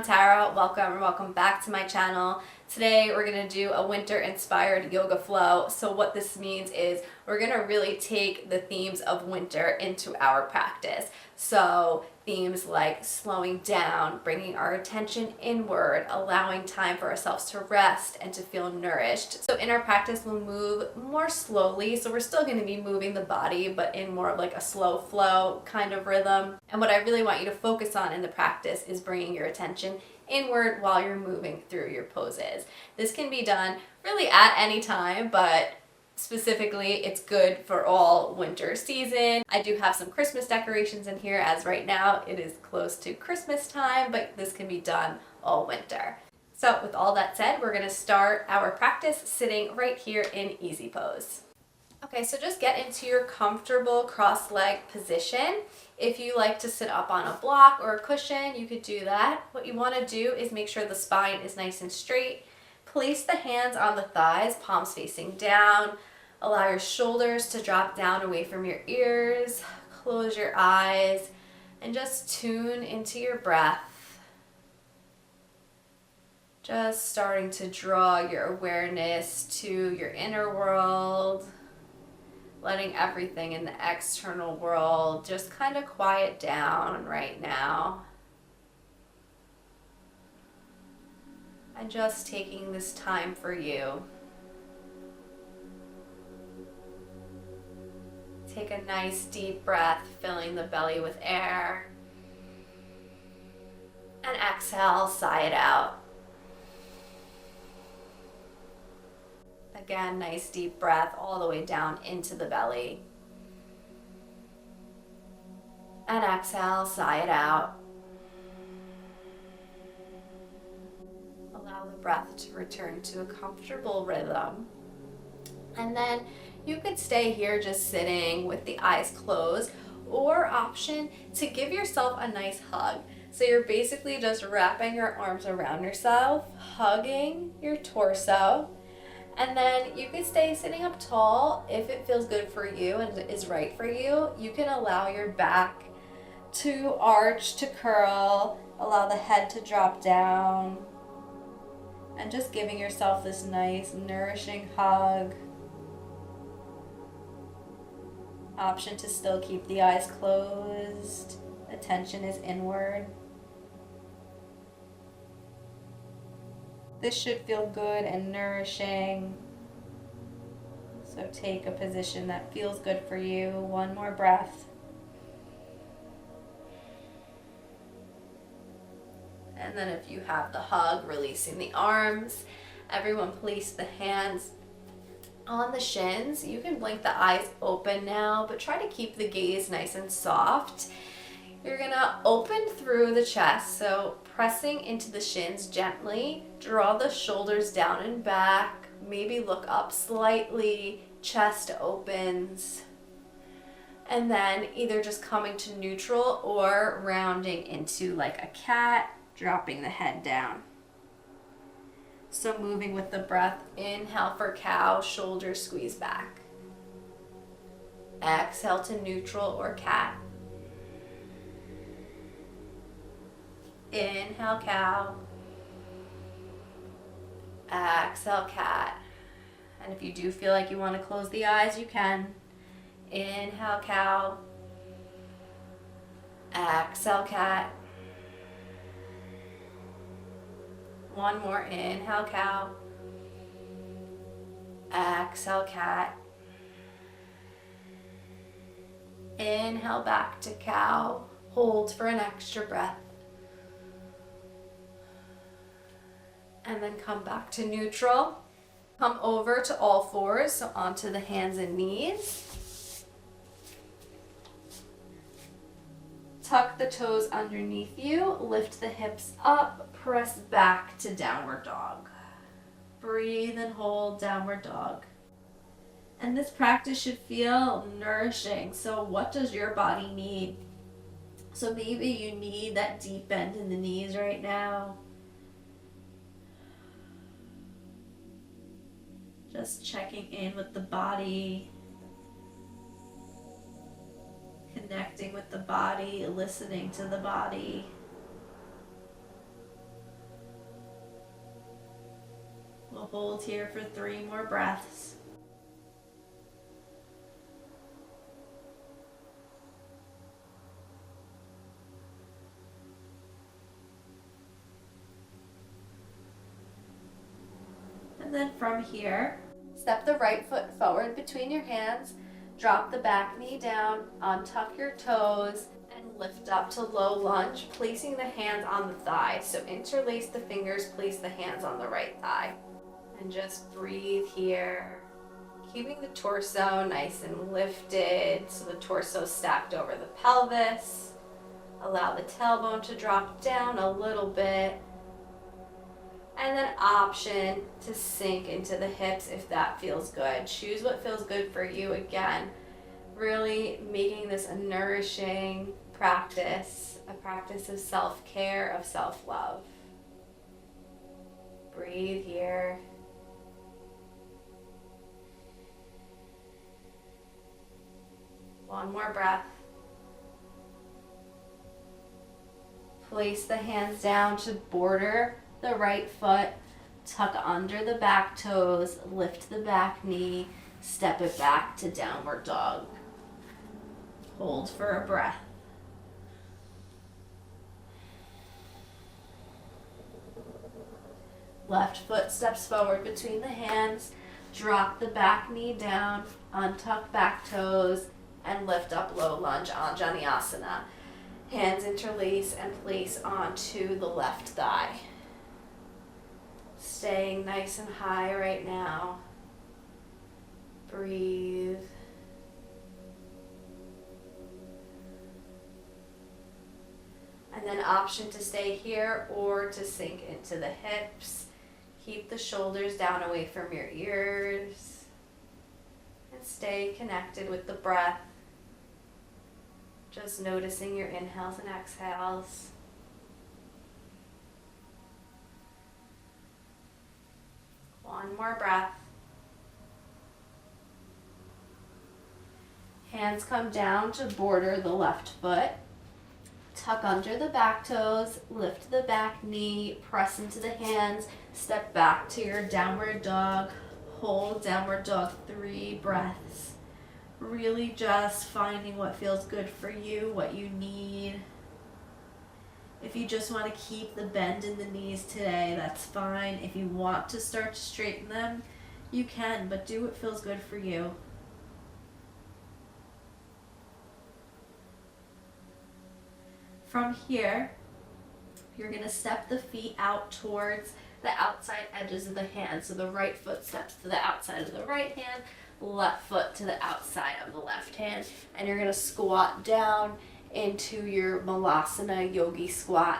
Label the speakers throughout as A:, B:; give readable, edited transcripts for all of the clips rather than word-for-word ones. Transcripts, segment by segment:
A: Tara. Welcome back to my channel. Today we're going to do a winter inspired yoga flow. So what this means is we're going to really take the themes of winter into our practice. So themes like slowing down, bringing our attention inward, allowing time for ourselves to rest and to feel nourished. So in our practice we'll move more slowly. So we're still going to be moving the body, but in more of like a slow flow kind of rhythm. And what I really want you to focus on in the practice is bringing your attention inward while you're moving through your poses. This can be done really at any time, but specifically it's good for all winter season. I do have some Christmas decorations in here as right now it is close to Christmas time, but this can be done all winter. So with all that said, we're going to start our practice sitting right here in easy pose. Okay, so just get into your comfortable cross-leg position. If you like to sit up on a block or a cushion, you could do that. What you want to do is make sure the spine is nice and straight. Place the hands on the thighs, palms facing down. Allow your shoulders to drop down away from your ears. Close your eyes and just tune into your breath. Just starting to draw your awareness to your inner world. Letting everything in the external world just kind of quiet down right now. And just taking this time for you. Take a nice deep breath, filling the belly with air. And exhale, sigh it out. Again, nice deep breath all the way down into the belly. And exhale, sigh it out. Allow the breath to return to a comfortable rhythm. And then you could stay here just sitting with the eyes closed, or option to give yourself a nice hug. So you're basically just wrapping your arms around yourself, hugging your torso. And then you can stay sitting up tall if it feels good for you and is right for you. You can allow your back to arch, to curl, allow the head to drop down, and just giving yourself this nice, nourishing hug. Option to still keep the eyes closed. Attention is inward. This should feel good and nourishing. So take a position that feels good for you. One more breath. And then if you have the hug, releasing the arms. Everyone place the hands on the shins. You can blink the eyes open now, but try to keep the gaze nice and soft. You're gonna open through the chest, so pressing into the shins gently. Draw the shoulders down and back. Maybe look up slightly. Chest opens. And then either just coming to neutral or rounding into like a cat, dropping the head down. So moving with the breath. Inhale for cow, shoulders squeeze back. Exhale to neutral or cat. Inhale, cow. Exhale, cat. And if you do feel like you want to close the eyes, you can. Inhale, cow. Exhale, cat. One more. Inhale, cow. Exhale, cat. Inhale back to cow. Hold for an extra breath. And then come back to neutral. Come over to all fours, so onto the hands and knees. Tuck the toes underneath you, lift the hips up, press back to downward dog. Breathe and hold downward dog. And this practice should feel nourishing. So what does your body need? So maybe you need that deep bend in the knees right now. Just checking in with the body, connecting with the body, listening to the body. So hold here for 3 more breaths. And then from here, step the right foot forward between your hands, drop the back knee down, untuck your toes, and lift up to low lunge, placing the hands on the thigh. So interlace the fingers, place the hands on the right thigh. And just breathe here, keeping the torso nice and lifted, so the torso stacked over the pelvis. Allow the tailbone to drop down a little bit. And then option to sink into the hips if that feels good. Choose what feels good for you. Again, really making this a nourishing practice, a practice of self-care, of self-love. Breathe here. One more breath. Place the hands down to border the right foot, tuck under the back toes, lift the back knee, step it back to downward dog. Hold for a breath. Left foot steps forward between the hands, drop the back knee down, untuck back toes, and lift up low lunge, Vinyasa. Hands interlace and place onto the left thigh. Staying nice and high right now. Breathe. And then option to stay here or to sink into the hips. Keep the shoulders down away from your ears. And stay connected with the breath. Just noticing your inhales and exhales. One more breath. Hands come down to border the left foot. Tuck under the back toes, lift the back knee, press into the hands, step back to your downward dog. Hold downward dog 3 breaths. Really just finding what feels good for you, what you need. If you just want to keep the bend in the knees today, that's fine. If you want to start to straighten them, you can, but do what feels good for you. From here, you're going to step the feet out towards the outside edges of the hands. So the right foot steps to the outside of the right hand, left foot to the outside of the left hand, and you're going to squat down into your Malasana Yogi squat.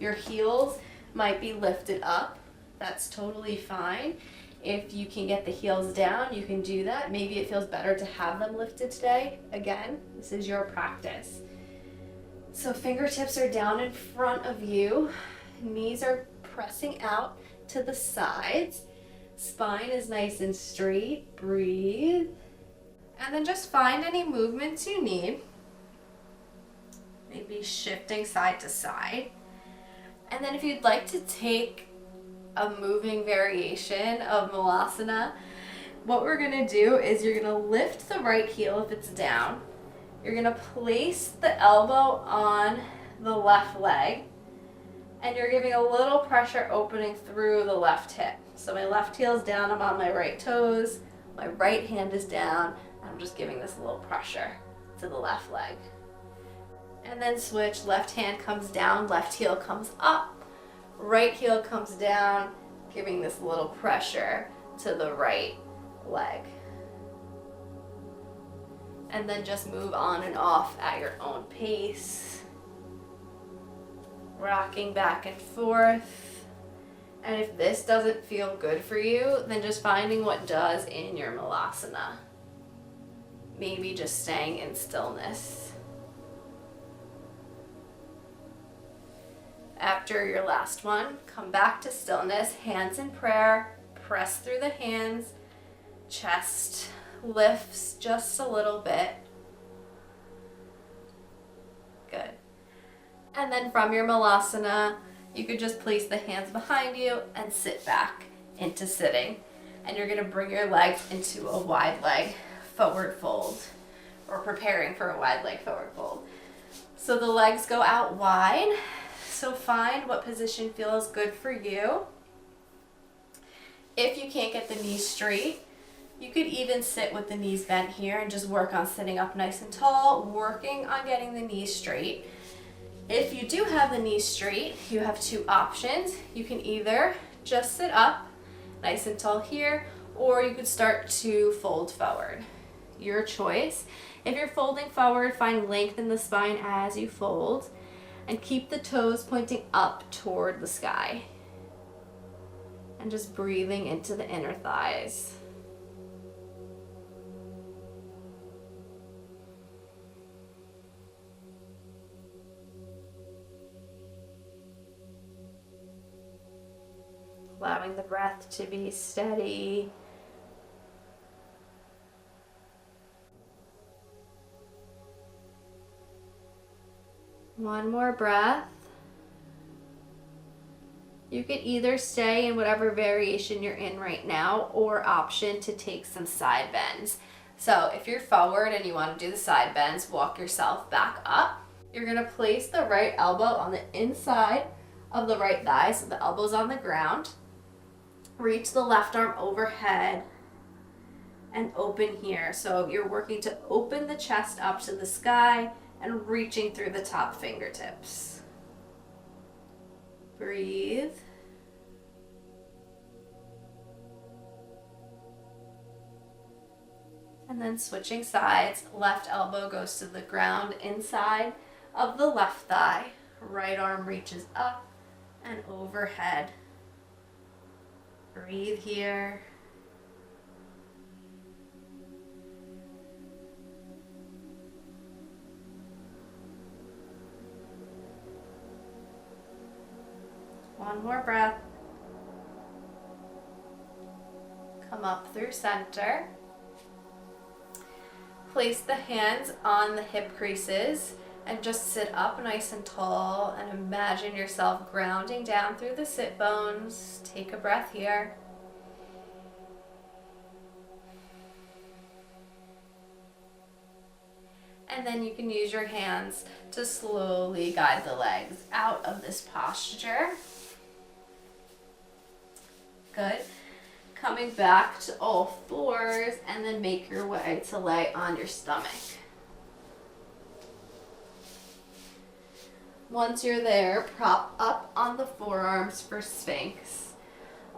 A: Your heels might be lifted up. That's totally fine. If you can get the heels down, you can do that. Maybe it feels better to have them lifted today. Again, this is your practice. So fingertips are down in front of you. Knees are pressing out to the sides. Spine is nice and straight. Breathe. And then just find any movements you need. Maybe shifting side to side. And then if you'd like to take a moving variation of Malasana, what we're gonna do is you're gonna lift the right heel if it's down. You're gonna place the elbow on the left leg, and you're giving a little pressure opening through the left hip. So my left heel is down, I'm on my right toes, my right hand is down, and I'm just giving this a little pressure to the left leg. And then switch, left hand comes down, left heel comes up, right heel comes down, giving this little pressure to the right leg. And then just move on and off at your own pace. Rocking back and forth. And if this doesn't feel good for you, then just finding what does in your Malasana. Maybe just staying in stillness. After your last one, come back to stillness, hands in prayer, press through the hands, chest lifts just a little bit. Good. And then from your Malasana, you could just place the hands behind you and sit back. into sitting. And you're gonna bring your legs into a wide leg forward fold, or preparing for a wide leg forward fold. So the legs go out wide. So find what position feels good for you. If you can't get the knees straight, you could even sit with the knees bent here and just work on sitting up nice and tall, working on getting the knees straight. If you do have the knees straight, you have two options. You can either just sit up nice and tall here, or you could start to fold forward. Your choice. If you're folding forward, find length in the spine as you fold, and keep the toes pointing up toward the sky. And just breathing into the inner thighs. Allowing the breath to be steady. One more breath. You can either stay in whatever variation you're in right now, or option to take some side bends. So if you're forward and you want to do the side bends, walk yourself back up. You're going to place the right elbow on the inside of the right thigh, so the elbow's on the ground. Reach the left arm overhead and open here. So you're working to open the chest up to the sky and reaching through the top fingertips. Breathe. And then switching sides, left elbow goes to the ground inside of the left thigh. Right arm reaches up and overhead. Breathe here. One more breath. Come up through center. Place the hands on the hip creases and just sit up nice and tall, and imagine yourself grounding down through the sit bones. Take a breath here. And then you can use your hands to slowly guide the legs out of this posture. Good. Coming back to all fours, and then make your way to lay on your stomach. Once you're there, prop up on the forearms for Sphinx.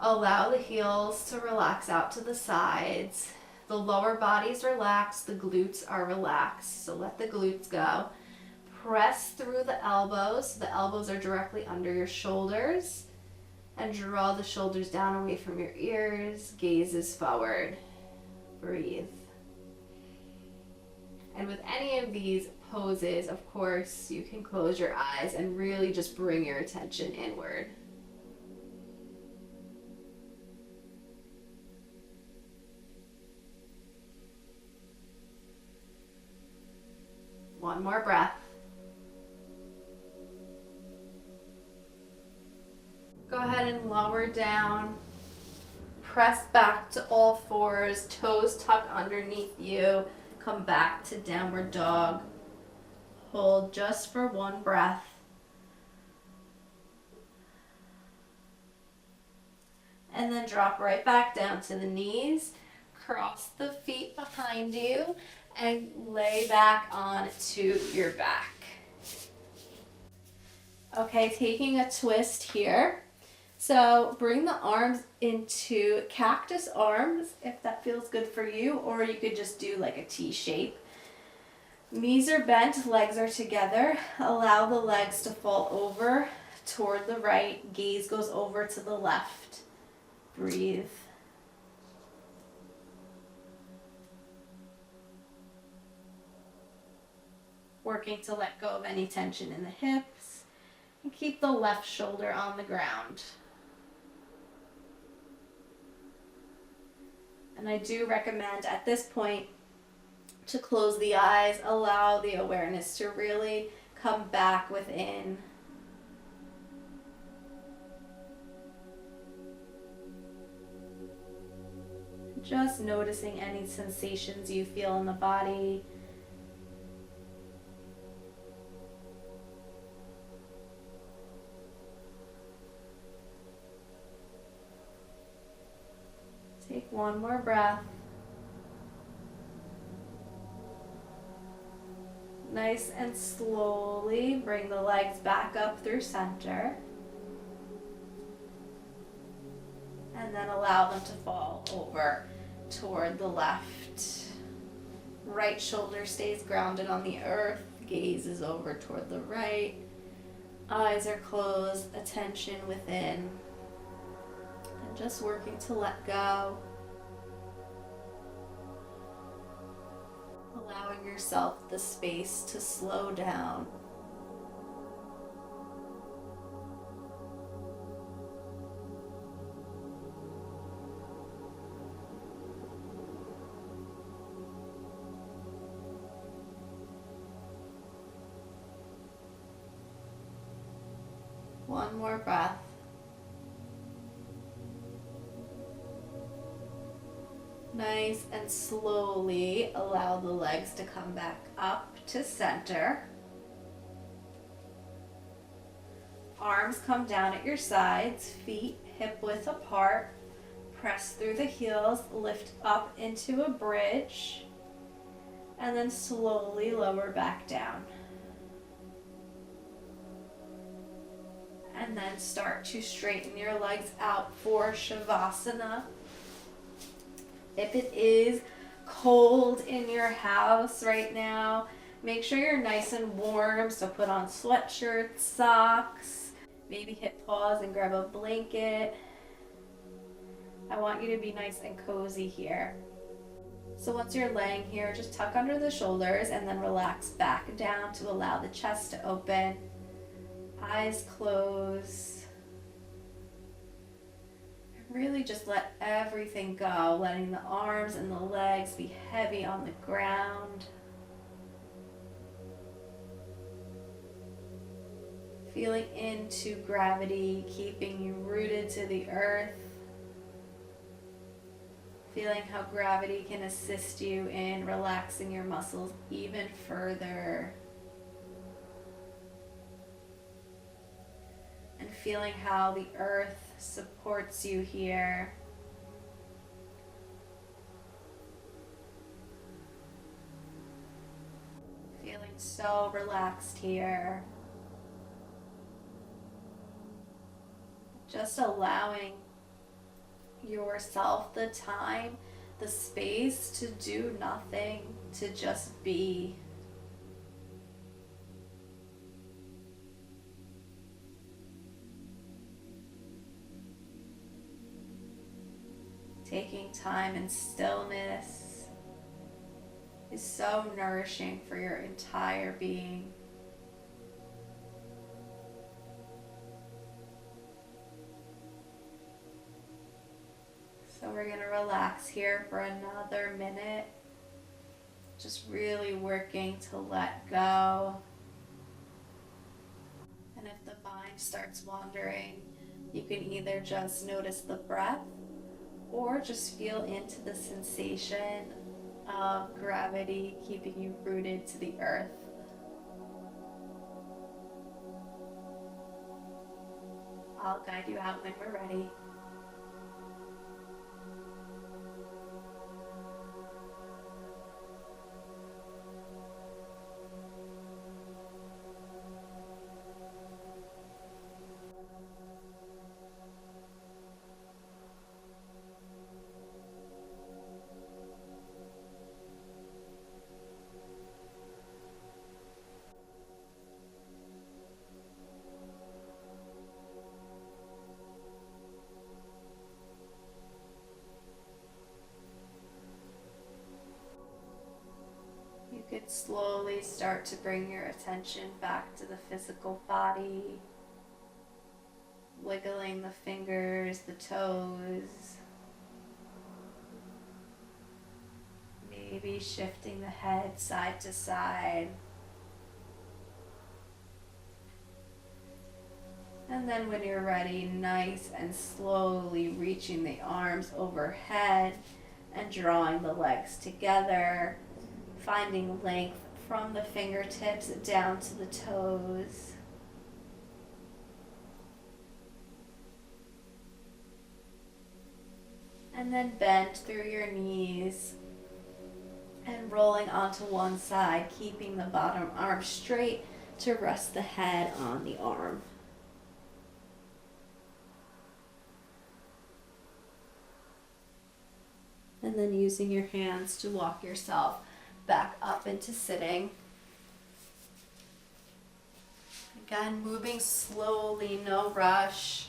A: Allow the heels to relax out to the sides. The lower body's relaxed, the glutes are relaxed, so let the glutes go. Press through the elbows. The elbows are directly under your shoulders. And draw the shoulders down away from your ears. Gaze is forward. Breathe. And with any of these poses, of course, you can close your eyes and really just bring your attention inward. One more breath. Go ahead and lower down. Press back to all fours, toes tuck underneath you. Come back to downward dog. Hold just for one breath. And then drop right back down to the knees. Cross the feet behind you and lay back onto your back. Okay, taking a twist here. So bring the arms into cactus arms if that feels good for you, or you could just do like a T shape. Knees are bent, legs are together. Allow the legs to fall over toward the right. Gaze goes over to the left. Breathe. Working to let go of any tension in the hips. And keep the left shoulder on the ground. And I do recommend at this point to close the eyes, allow the awareness to really come back within. Just noticing any sensations you feel in the body. Take one more breath. Nice and slowly bring the legs back up through center. And then allow them to fall over toward the left. Right shoulder stays grounded on the earth. Gaze is over toward the right. Eyes are closed, attention within. And just working to let go. Allowing yourself the space to slow down. One more breath. Nice and slowly allow the legs to come back up to center. Arms come down at your sides, feet hip width apart. Press through the heels, lift up into a bridge, and then slowly lower back down. And then start to straighten your legs out for Savasana. If it is cold in your house right now, make sure you're nice and warm. So put on sweatshirts, socks, maybe hit pause and grab a blanket. I want you to be nice and cozy here. So once you're laying here, just tuck under the shoulders and then relax back down to allow the chest to open. Eyes close. Really just let everything go, letting the arms and the legs be heavy on the ground. Feeling into gravity, keeping you rooted to the earth. Feeling how gravity can assist you in relaxing your muscles even further. And feeling how the earth supports you here. Feeling so relaxed here. Just allowing yourself the time, the space to do nothing, to just be. Taking time in stillness is so nourishing for your entire being. So we're going to relax here for another minute. Just really working to let go. And if the mind starts wandering, you can either just notice the breath or just feel into the sensation of gravity keeping you rooted to the earth. I'll guide you out when we're ready. You could slowly start to bring your attention back to the physical body, wiggling the fingers, the toes, maybe shifting the head side to side. And then when you're ready, nice and slowly reaching the arms overhead, and drawing the legs together, finding length from the fingertips down to the toes. And then bend through your knees and rolling onto one side, keeping the bottom arm straight to rest the head on the arm. And then using your hands to walk yourself back up into sitting. Again, moving slowly, no rush.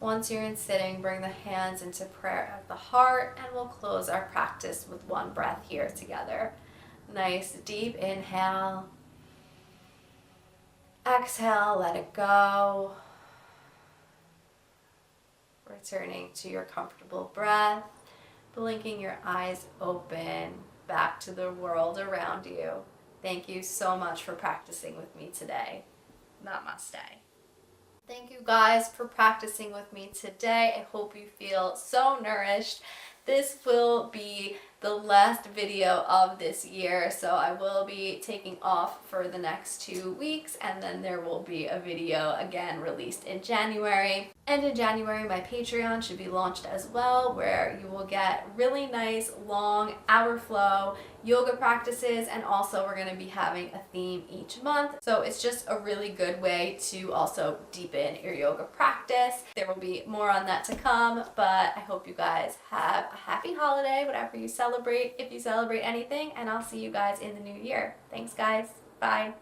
A: Once you're in sitting, bring the hands into prayer of the heart, and we'll close our practice with one breath here together. Nice deep inhale. Exhale, let it go. Returning to your comfortable breath, blinking your eyes open back to the world around you. Thank you so much for practicing with me today. Namaste. Thank you guys for practicing with me today. I hope you feel so nourished. This will be the last video of this year, so I will be taking off for the next 2 weeks, and then there will be a video again released in January. And in January, my Patreon should be launched as well, where you will get really nice, long, hour flow yoga practices, and also we're going to be having a theme each month. So it's just a really good way to also deepen your yoga practice. There will be more on that to come, but I hope you guys have a happy holiday, whatever you celebrate, if you celebrate anything, and I'll see you guys in the new year. Thanks, guys. Bye.